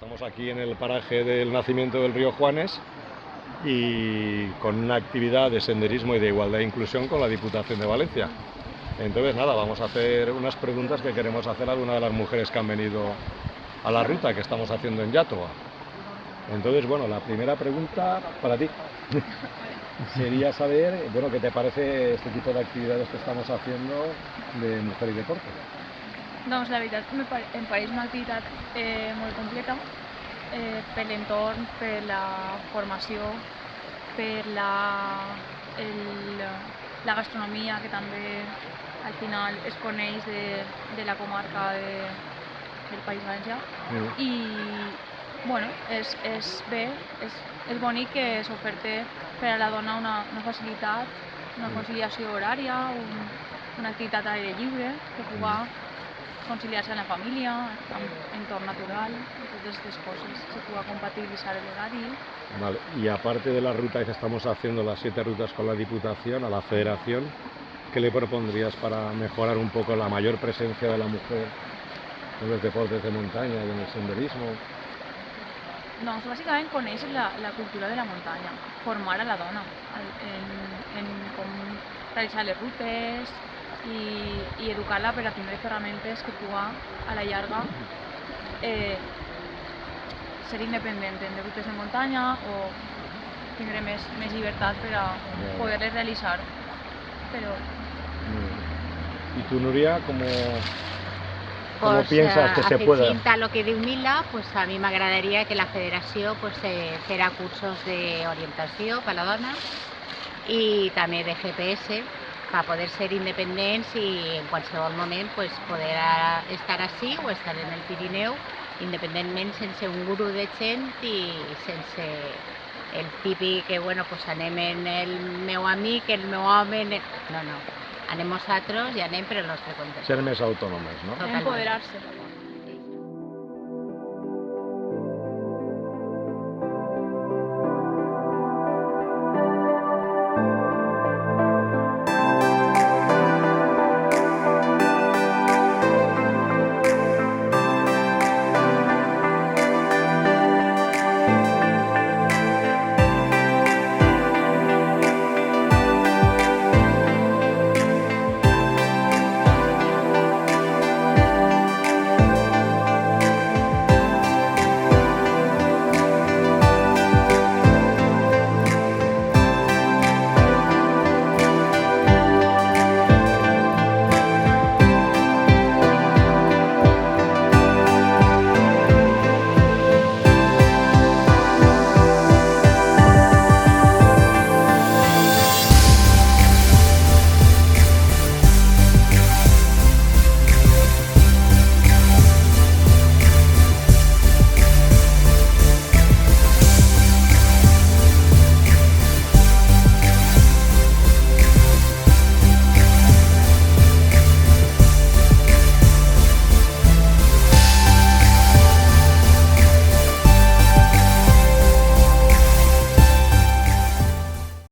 Estamos aquí en el paraje del nacimiento del río Juanes y con una actividad de senderismo y de igualdad e inclusión con la Diputación de Valencia. Entonces nada, vamos a hacer unas preguntas que queremos hacer a alguna de las mujeres que han venido a la ruta que estamos haciendo en Iàtova. Entonces, bueno, la primera pregunta para ti sería saber, bueno, ¿qué te parece este tipo de actividades que estamos haciendo de mujer y deporte? Doncs la veritat em pareix una activitat molt completa per l'entorn, per la formació, per la gastronomia, que també al final es coneix de la comarca del País Valencià. I bueno, és bé, és bonic que s'oferta per a la dona una facilitat, una conciliació horària, una activitat a l'aire lliure, que puga conciliar-se amb la família, amb entorn natural, totes aquestes coses, se puga compatibilizar el horari. Vale. Y aparte de la ruta que estamos haciendo, las 7 rutas con la Diputación, a la Federación, ¿qué le propondrías para mejorar un poco la mayor presencia de la mujer en los deportes de montaña y en el senderismo? Doncs bàsicament conèixer la cultura de la muntanya, formar a la dona en com realitzar les rutes i educar-la per a tindre ferramentes que puga a la llarga ser independent en rutes de muntanya o tindre més llibertat per a poder-les realitzar. Però... ¿Y tú, Nuria, cómo Pues, piensas que se puede? Afegint a lo que diu Mila, pues a mi m'agradaria que la federació pues, fera cursos d'orientació per a la dona i també de GPS per poder ser independents i en qualsevol moment pues, poder estar ací o estar en el Pirineu independentment sense un guru de gent i sense el típic que bueno, pues anem en el meu amic, el meu home... No, anem nosaltres i anem per el nostre compte. Ser més autònomes, no? Empoderar-se.